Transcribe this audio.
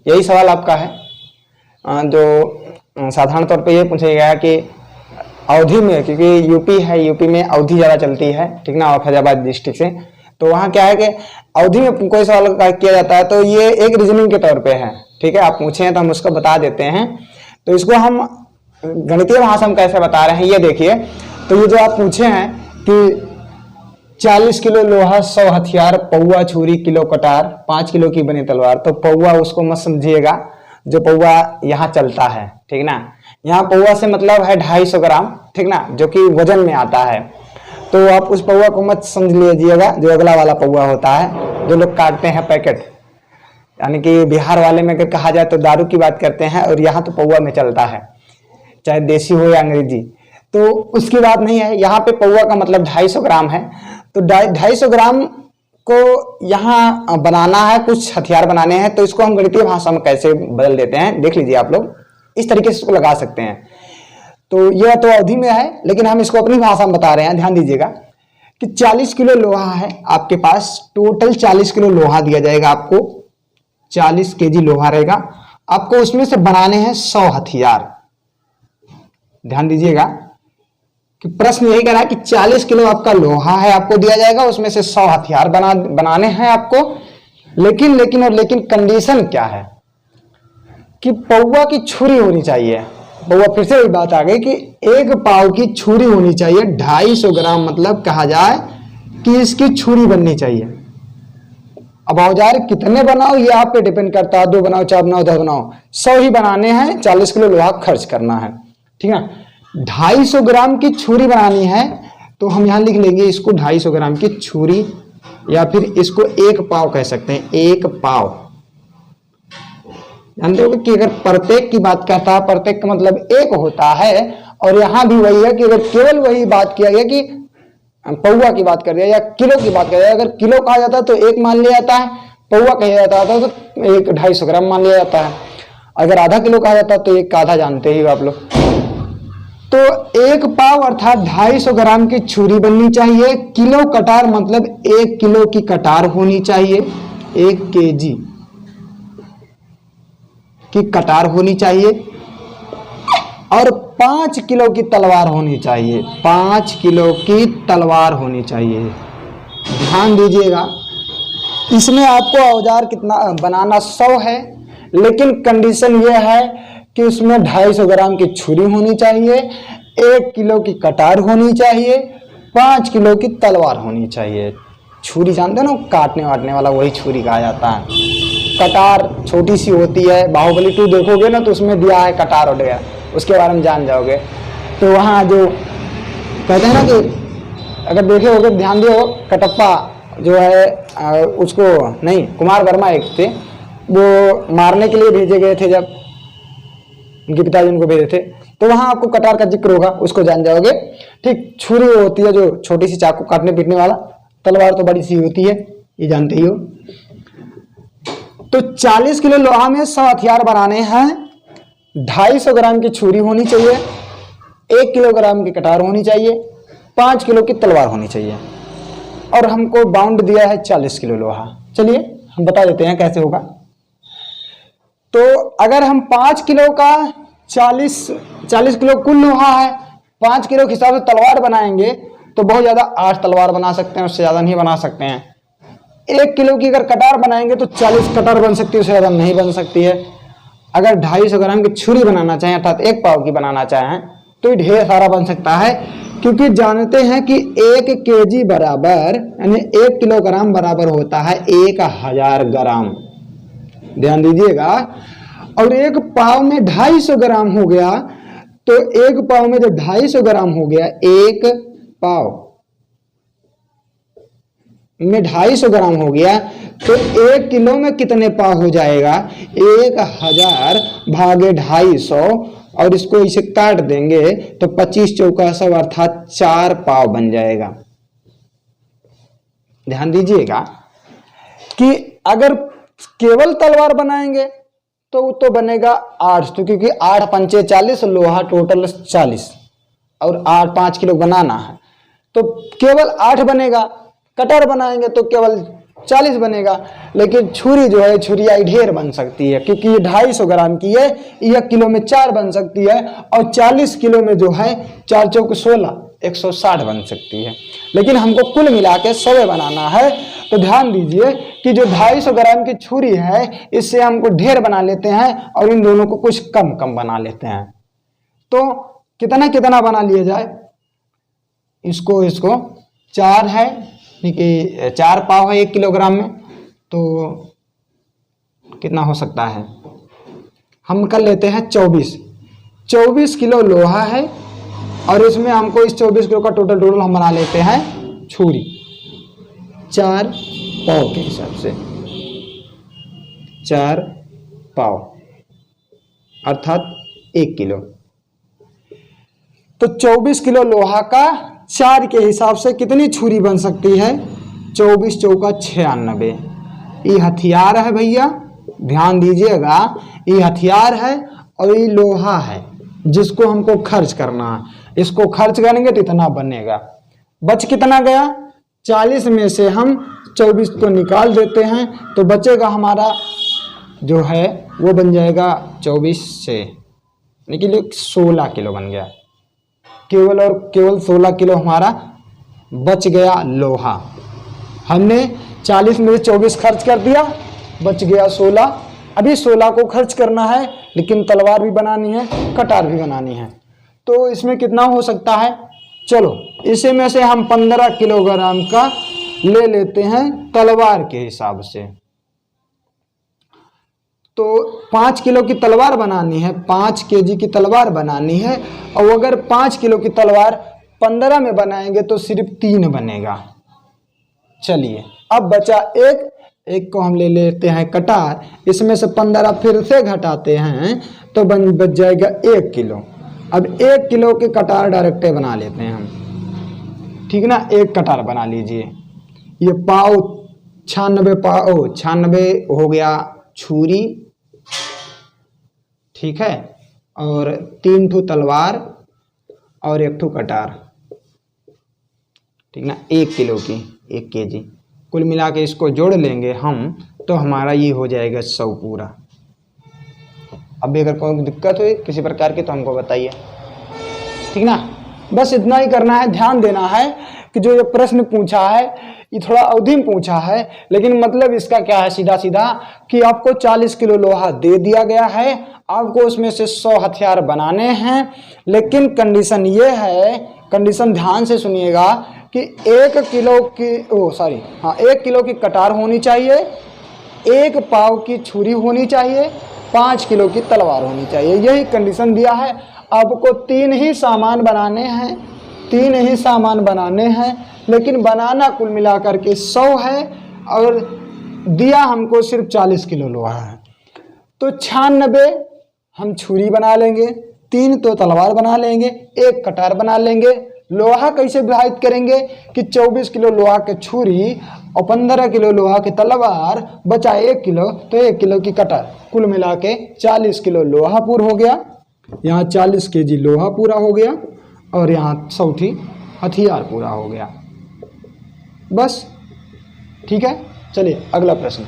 यही सवाल आपका है। जो साधारण तौर पे ये पूछा गया कि अवधि में, क्योंकि यूपी है, यूपी में अवधि ज़्यादा चलती है, ठीक ना, और फैजाबाद डिस्ट्रिक्ट से, तो वहाँ क्या है कि अवधि में कोई सवाल किया जाता है तो ये एक रीजनिंग के तौर पे है, ठीक है। आप पूछे हैं तो हम उसको बता देते हैं। तो इसको हम गणितीय भाषा में कैसे बता रहे हैं ये देखिए। तो ये जो आप पूछे हैं कि 40 किलो लोहा, 100 हथियार, पौवा छुरी, किलो कटार, 5 किलो की बनी तलवार, तो पौवा उसको मत समझिएगा जो पौवा यहाँ चलता है, ठीक ना। यहाँ पौवा से मतलब है 250 ग्राम, ठीक ना, जो कि वजन में आता है। तो आप उस पौवा को मत समझ लीजिएगा जो अगला वाला पौवा होता है जो लोग काटते हैं पैकेट, यानी कि बिहार वाले में अगर कहा जाए तो दारू की बात करते हैं, और यहाँ तो पौवा में चलता है, चाहे देसी हो या अंग्रेजी, तो उसकी बात नहीं है। यहाँ पे पौवा का मतलब 250 ग्राम है। तो 250 ग्राम को यहाँ बनाना है, कुछ हथियार बनाने हैं, तो इसको हम गणितीय भाषा में कैसे बदल देते हैं देख लीजिए आप लोग। इस तरीके से इसको लगा सकते हैं। तो यह तो अवधि में है, लेकिन हम इसको अपनी भाषा में बता रहे हैं। ध्यान दीजिएगा कि 40 किलो लोहा है आपके पास, टोटल 40 किलो लोहा दिया जाएगा आपको, 40 केजी लोहा रहेगा आपको, उसमें से बनाने हैं 100 हथियार। ध्यान दीजिएगा कि प्रश्न यही कह रहा है कि 40 किलो आपका लोहा है, आपको दिया जाएगा, उसमें से 100 हथियार बनाने हैं आपको। लेकिन कंडीशन क्या है कि पौवा की छुरी होनी चाहिए। पौवा, फिर से वही बात आ गई कि एक पाव की छुरी होनी चाहिए। 250 ग्राम मतलब कहा जाए कि इसकी छुरी बननी चाहिए। अब औजार कितने बनाओ ये आप पे डिपेंड करता है, 2 बनाओ, 4 बनाओ, 10 बनाओ, 100 ही बनाने हैं, 40 किलो लोहा खर्च करना है, ठीक है। 250 ग्राम की छुरी बनानी है, तो हम यहां लिख लेंगे इसको 250 ग्राम की छुरी, या फिर इसको 1 पाव कह सकते हैं, 1 पाव। जानते हो कि अगर प्रत्येक की बात करता है, प्रत्येक का मतलब 1 होता है, और यहां भी वही है कि अगर केवल वही बात किया गया कि पौवा की बात कर दिया या किलो की बात कर दिया, अगर किलो कहा जाता है तो 1 मान लिया जाता है, पौवा कहा जाता है तो 250 ग्राम मान लिया जाता है, अगर आधा किलो कहा जाता है तो 1 का आधा जानते ही आप लोग। तो 1 पाव अर्थात 250 ग्राम की छुरी बननी चाहिए। किलो कटार मतलब 1 किलो की कटार होनी चाहिए, 1 केजी की कटार होनी चाहिए, और 5 किलो की तलवार होनी चाहिए, 5 किलो की तलवार होनी चाहिए। ध्यान दीजिएगा, इसमें आपको औजार कितना बनाना 100 है, लेकिन कंडीशन यह है कि उसमें 250 ग्राम की छुरी होनी चाहिए, 1 किलो की कटार होनी चाहिए, 5 किलो की तलवार होनी चाहिए। छुरी जानते हो ना, काटने वाटने वाला, वही छुरी कहा जाता है। कटार छोटी सी होती है, बाहुबली 2 देखोगे ना तो उसमें दिया है कटार वगैरह, उसके बारे में जान जाओगे। तो वहाँ जो कहते हैं ना कि अगर देखे होगे, ध्यान दियो, कटप्पा जो है उसको नहीं, कुमार वर्मा एक थे, वो मारने के लिए भेजे गए थे, जब उनके पिताजी उनको भेजे थे, तो वहां आपको कटार का जिक्र होगा, उसको जान जाओगे। ठीक, छुरी होती है जो छोटी सी चाकू काटने पीटने वाला, तलवार तो बड़ी सी होती है, ये जानते ही हो। तो 40 किलो लोहा में 100 हथियार बनाने हैं, 250 ग्राम की छुरी होनी चाहिए, 1 किलोग्राम की कटार होनी चाहिए, 5 किलो की तलवार होनी चाहिए, और हमको बाउंड दिया है 40 किलो लोहा। चलिए हम बता देते हैं कैसे होगा। तो अगर हम 5 किलो का 40 किलो कुल लोहा है, 5 किलो के हिसाब से तलवार बनाएंगे तो बहुत ज्यादा 8 तलवार बना सकते हैं, उससे ज्यादा नहीं बना सकते हैं। 1 किलो की अगर कटार बनाएंगे तो 40 कटार बन सकती है, उससे ज्यादा नहीं बन सकती है। अगर 250 ग्राम की छुरी बनाना चाहें अर्थात 1 पाव की बनाना चाहें तो ये ढेर सारा बन सकता है, क्योंकि जानते हैं कि 1 केजी बराबर यानी 1 किलोग्राम बराबर होता है 1000 ग्राम। ध्यान दीजिएगा, और 1 पाव में 250 ग्राम हो गया, तो 1 पाव में जब 250 ग्राम हो गया, 1 पाव में 250 ग्राम हो गया, तो 1 किलो में कितने पाव हो जाएगा, 1000 भागे 250, और इसको इसे काट देंगे तो 25 चौका 100 अर्थात 4 पाव बन जाएगा। ध्यान दीजिएगा कि अगर केवल तलवार बनाएंगे तो बनेगा 8, तो क्योंकि 8 पंचे 40, लोहा टोटल 40, और 5 किलो बनाना है तो केवल 8 बनेगा। कटर बनाएंगे तो केवल 40 बनेगा। लेकिन छुरी जो है, छुरियाई ढेर बन सकती है, क्योंकि ये 250 ग्राम की है, 1 किलो में 4 बन सकती है, और 40 किलो में जो है 4 चौक 16, 160 बन सकती है। लेकिन हमको कुल मिला के 100 बनाना है, तो ध्यान दीजिए कि जो 250 ग्राम की छुरी है, इससे हमको ढेर बना लेते हैं और इन दोनों को कुछ कम कम बना लेते हैं। तो कितना कितना बना लिया जाए, इसको 4 है, कि 4 पाव है 1 किलोग्राम में, तो कितना हो सकता है, हम कर लेते हैं 24 किलो लोहा है, और इसमें हमको इस 24 किलो का टोटल हम बना लेते हैं छुरी 4 पाव के हिसाब से, 4 पाव अर्थात 1 किलो। तो 24 किलो लोहा का 4 के हिसाब से कितनी छुरी बन सकती है, 24 चौका 96। ये हथियार है भैया, ध्यान दीजिएगा, ये हथियार है और ये लोहा है जिसको हमको खर्च करना है। इसको खर्च करेंगे तो इतना बनेगा। बच कितना गया, 40 में से हम 24 को निकाल देते हैं, तो बचेगा हमारा जो है वो बन जाएगा 24 से निकले 16 किलो बन गया। केवल और केवल 16 किलो हमारा बच गया लोहा। हमने 40 में से 24 खर्च कर दिया, बच गया 16। अभी 16 को खर्च करना है, लेकिन तलवार भी बनानी है, कटार भी बनानी है। तो इसमें कितना हो सकता है, चलो इसी में से हम 15 किलोग्राम का ले लेते हैं तलवार के हिसाब से। तो 5 किलो की तलवार बनानी है, 5 केजी की तलवार बनानी है, और अगर 5 किलो की तलवार 15 में बनाएंगे तो सिर्फ 3 बनेगा। चलिए अब बचा एक को हम ले लेते हैं कटार, इसमें से 15 फिर से घटाते हैं तो बच जाएगा 1 किलो। अब 1 किलो के कटार डायरेक्ट बना लेते हैं हम, ठीक ना। एक कटार बना लीजिए, ये पाव 96 हो गया छुरी, ठीक है, और 3 ठो तलवार और 1 ठो कटार, ठीक ना। 1 किलो की 1 केजी, कुल मिला के इसको जोड़ लेंगे हम तो हमारा ये हो जाएगा 100 पूरा। अब अगर कोई दिक्कत हो किसी प्रकार की तो हमको बताइए, ठीक ना। बस इतना ही करना है। ध्यान देना है कि जो ये प्रश्न पूछा है ये थोड़ा अवधि में पूछा है, लेकिन मतलब इसका क्या है, सीधा सीधा कि आपको 40 किलो लोहा दे दिया गया है, आपको उसमें से 100 हथियार बनाने हैं। लेकिन कंडीशन ये है, कंडीशन ध्यान से सुनिएगा कि 1 किलो की कटार होनी चाहिए, 1 पाव की छुरी होनी चाहिए, 5 किलो की तलवार होनी चाहिए। यही कंडीशन दिया है। आपको 3 ही सामान बनाने हैं, 3 ही सामान बनाने हैं, लेकिन बनाना कुल मिलाकर के 100 है, और दिया हमको सिर्फ 40 किलो लोहा है। तो 96 हम छुरी बना लेंगे, 3 तो तलवार बना लेंगे, 1 कटार बना लेंगे। लोहा कैसे विभाजित करेंगे कि 24 किलो लोहा के छुरी और 15 किलो लोहा की तलवार, बचा 1 किलो, तो 1 किलो की कटार, कुल मिला के 40 किलो लोहा पूरा हो गया। यहाँ 40 केजी लोहा पूरा हो गया, और यहाँ 100 हथियार पूरा हो गया। बस ठीक है। चलिए अगला प्रश्न।